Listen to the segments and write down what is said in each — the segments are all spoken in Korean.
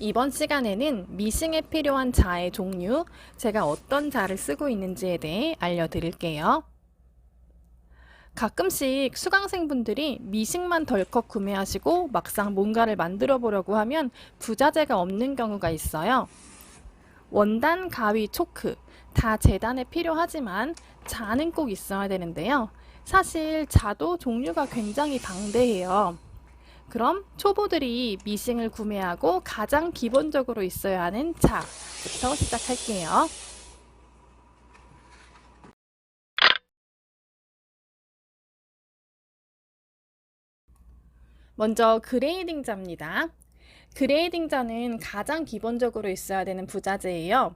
이번 시간에는 미싱에 필요한 자의 종류, 제가 어떤 자를 쓰고 있는지에 대해 알려드릴게요. 가끔씩 수강생분들이 미싱만 덜컥 구매하시고 막상 뭔가를 만들어 보려고 하면 부자재가 없는 경우가 있어요. 원단, 가위, 초크 다 재단에 필요하지만 자는 꼭 있어야 되는데요. 사실 자도 종류가 굉장히 방대해요. 그럼 초보들이 미싱을 구매하고 가장 기본적으로 있어야 하는 자부터 시작할게요. 먼저 그레이딩 자입니다. 그레이딩 자는 가장 기본적으로 있어야 되는 부자재예요.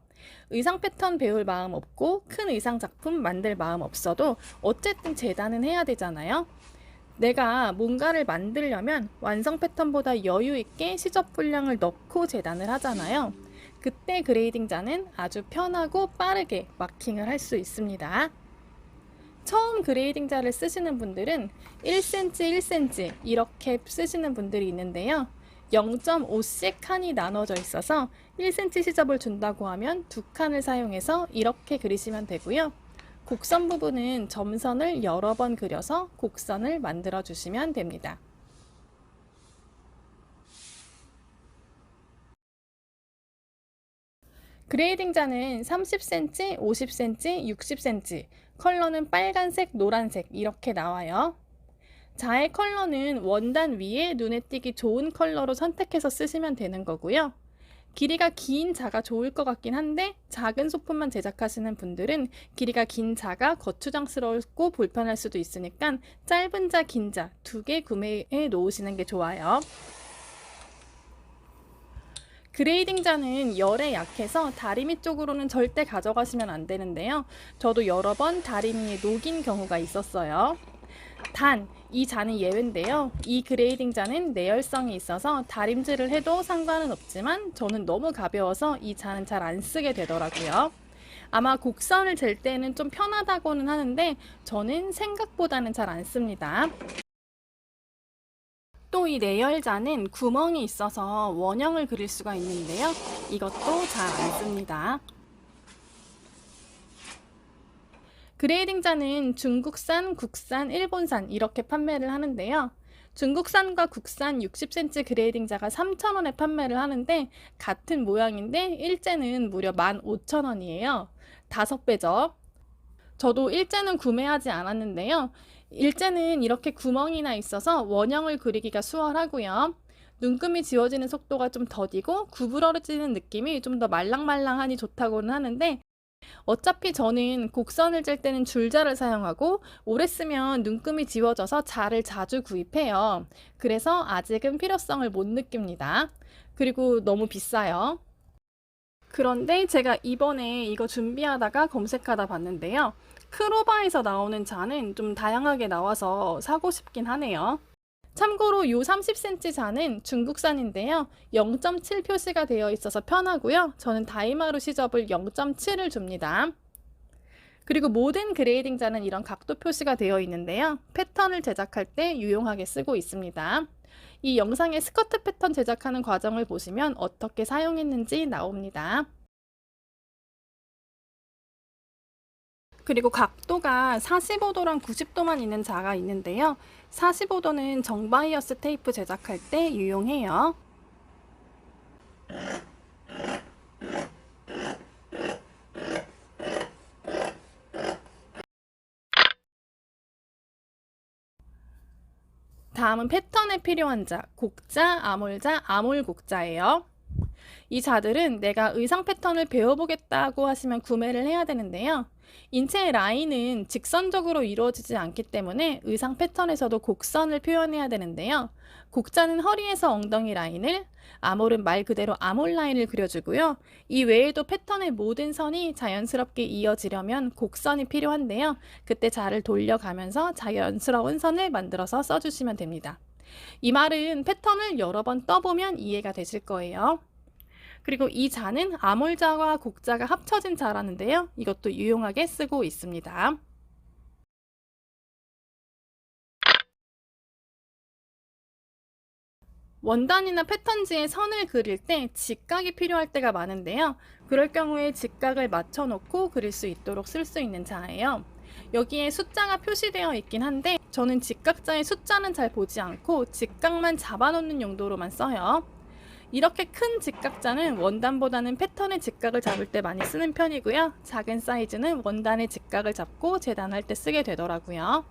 의상 패턴 배울 마음 없고 큰 의상 작품 만들 마음 없어도 어쨌든 재단은 해야 되잖아요. 내가 뭔가를 만들려면 완성 패턴보다 여유 있게 시접 분량을 넣고 재단을 하잖아요. 그때 그레이딩 자는 아주 편하고 빠르게 마킹을 할 수 있습니다. 처음 그레이딩 자를 쓰시는 분들은 1cm, 1cm 이렇게 쓰시는 분들이 있는데요. 0.5씩 칸이 나눠져 있어서 1cm 시접을 준다고 하면 2칸을 사용해서 이렇게 그리시면 되고요. 곡선 부분은 점선을 여러 번 그려서 곡선을 만들어 주시면 됩니다. 그레이딩 자는 30cm, 50cm, 60cm, 컬러는 빨간색, 노란색 이렇게 나와요. 자의 컬러는 원단 위에 눈에 띄기 좋은 컬러로 선택해서 쓰시면 되는 거고요. 길이가 긴 자가 좋을 것 같긴 한데 작은 소품만 제작하시는 분들은 길이가 긴 자가 거추장스럽고 불편할 수도 있으니까 짧은 자, 긴 자 두 개 구매해 놓으시는 게 좋아요. 그레이딩 자는 열에 약해서 다리미 쪽으로는 절대 가져가시면 안 되는데요. 저도 여러 번 다리미에 녹인 경우가 있었어요. 단, 이 자는 예외인데요. 이 그레이딩 자는 내열성이 있어서 다림질을 해도 상관은 없지만 저는 너무 가벼워서 이 자는 잘 안 쓰게 되더라고요. 아마 곡선을 잴 때는 좀 편하다고는 하는데 저는 생각보다는 잘 안 씁니다. 또 이 내열자는 구멍이 있어서 원형을 그릴 수가 있는데요. 이것도 잘 안 씁니다. 그레이딩 자는 중국산, 국산, 일본산 이렇게 판매를 하는데요. 중국산과 국산 60cm 그레이딩 자가 3,000원에 판매를 하는데 같은 모양인데 일제는 무려 15,000원이에요. 5배죠. 저도 일제는 구매하지 않았는데요. 일제는 이렇게 구멍이 나 있어서 원형을 그리기가 수월하고요. 눈금이 지워지는 속도가 좀 더디고 구부러지는 느낌이 좀 더 말랑말랑하니 좋다고는 하는데 어차피 저는 곡선을 잴 때는 줄자를 사용하고 오래 쓰면 눈금이 지워져서 자를 자주 구입해요. 그래서 아직은 필요성을 못 느낍니다. 그리고 너무 비싸요. 그런데 제가 이번에 이거 준비하다가 검색하다 봤는데요. 크로바에서 나오는 자는 좀 다양하게 나와서 사고 싶긴 하네요. 참고로 요 30cm 자는 중국산인데요. 0.7 표시가 되어 있어서 편하고요. 저는 다이마루 시접을 0.7을 줍니다. 그리고 모든 그레이딩 자는 이런 각도 표시가 되어 있는데요. 패턴을 제작할 때 유용하게 쓰고 있습니다. 이 영상의 스커트 패턴 제작하는 과정을 보시면 어떻게 사용했는지 나옵니다. 그리고 각도가 45도랑 90도만 있는 자가 있는데요. 45도는 정바이어스 테이프 제작할 때 유용해요. 다음은 패턴에 필요한 자, 곡자, 아몰자, 아몰곡자예요. 이 자들은 내가 의상 패턴을 배워보겠다고 하시면 구매를 해야 되는데요. 인체의 라인은 직선적으로 이루어지지 않기 때문에 의상 패턴에서도 곡선을 표현해야 되는데요. 곡자는 허리에서 엉덩이 라인을, 아몰은 말 그대로 아몰 라인을 그려주고요. 이 외에도 패턴의 모든 선이 자연스럽게 이어지려면 곡선이 필요한데요. 그때 자를 돌려가면서 자연스러운 선을 만들어서 써주시면 됩니다. 이 말은 패턴을 여러 번 떠보면 이해가 되실 거예요. 그리고 이 자는 아몰자와 곡자가 합쳐진 자라는데요. 이것도 유용하게 쓰고 있습니다. 원단이나 패턴지에 선을 그릴 때 직각이 필요할 때가 많은데요. 그럴 경우에 직각을 맞춰놓고 그릴 수 있도록 쓸 수 있는 자예요. 여기에 숫자가 표시되어 있긴 한데 저는 직각자의 숫자는 잘 보지 않고 직각만 잡아놓는 용도로만 써요. 이렇게 큰 직각자는 원단보다는 패턴의 직각을 잡을 때 많이 쓰는 편이고요. 작은 사이즈는 원단의 직각을 잡고 재단할 때 쓰게 되더라고요.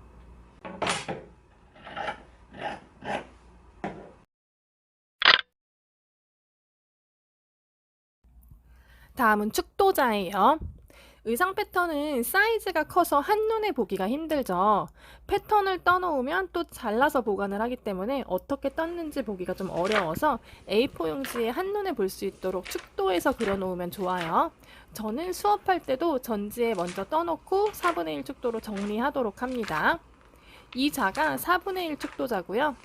다음은 축도자예요. 의상 패턴은 사이즈가 커서 한눈에 보기가 힘들죠. 패턴을 떠놓으면 또 잘라서 보관을 하기 때문에 어떻게 떴는지 보기가 좀 어려워서 A4 용지에 한눈에 볼 수 있도록 축도해서 그려놓으면 좋아요. 저는 수업할 때도 전지에 먼저 떠놓고 4분의 1 축도로 정리하도록 합니다. 이 자가 4분의 1 축도자고요.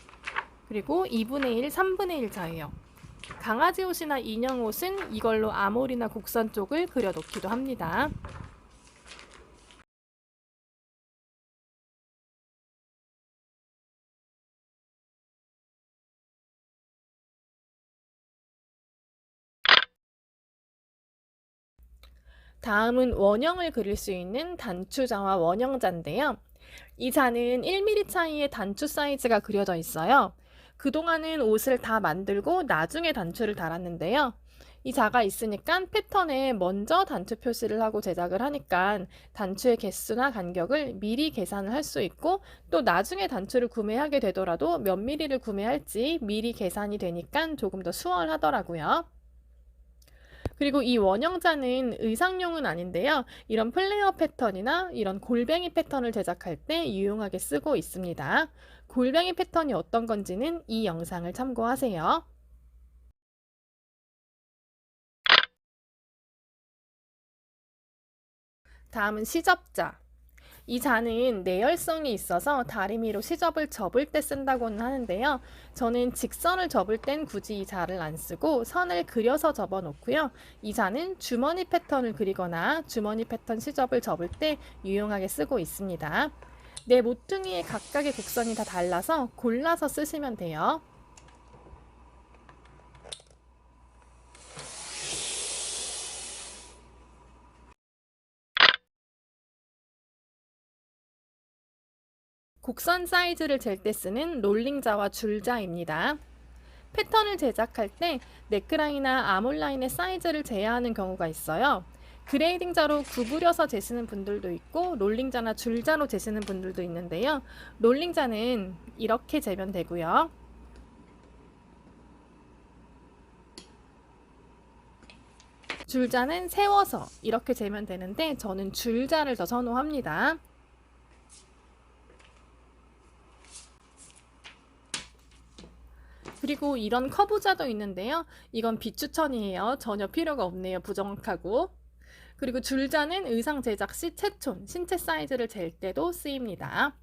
그리고 2분의 1, 3분의 1 자예요. 강아지 옷이나 인형 옷은 이걸로 아몰이나 곡선 쪽을 그려놓기도 합니다. 다음은 원형을 그릴 수 있는 단추자와 원형자인데요. 이 자는 1mm 차이의 단추 사이즈가 그려져 있어요. 그동안은 옷을 다 만들고 나중에 단추를 달았는데요. 이 자가 있으니까 패턴에 먼저 단추 표시를 하고 제작을 하니까 단추의 개수나 간격을 미리 계산을 할 수 있고 또 나중에 단추를 구매하게 되더라도 몇 미리를 구매할지 미리 계산이 되니까 조금 더 수월하더라고요. 그리고 이 원형자는 의상용은 아닌데요. 이런 플레어 패턴이나 이런 골뱅이 패턴을 제작할 때 유용하게 쓰고 있습니다. 골뱅이 패턴이 어떤 건지는 이 영상을 참고하세요. 다음은 시접자. 이 자는 내열성이 있어서 다리미로 시접을 접을 때 쓴다고는 하는데요. 저는 직선을 접을 땐 굳이 이 자를 안 쓰고 선을 그려서 접어 놓고요. 이 자는 주머니 패턴을 그리거나 주머니 패턴 시접을 접을 때 유용하게 쓰고 있습니다. 내 모퉁이의 각각의 곡선이 다 달라서 골라서 쓰시면 돼요. 곡선 사이즈를 잴 때 쓰는 롤링자와 줄자입니다. 패턴을 제작할 때 넥라인이나 아몰라인의 사이즈를 제한하는 경우가 있어요. 그레이딩자로 구부려서 재시는 분들도 있고 롤링자나 줄자로 재시는 분들도 있는데요. 롤링자는 이렇게 재면 되고요. 줄자는 세워서 이렇게 재면 되는데 저는 줄자를 더 선호합니다. 그리고 이런 커브자도 있는데요. 이건 비추천이에요. 전혀 필요가 없네요. 부정확하고. 그리고 줄자는 의상 제작 시 채촌, 신체 사이즈를 잴 때도 쓰입니다.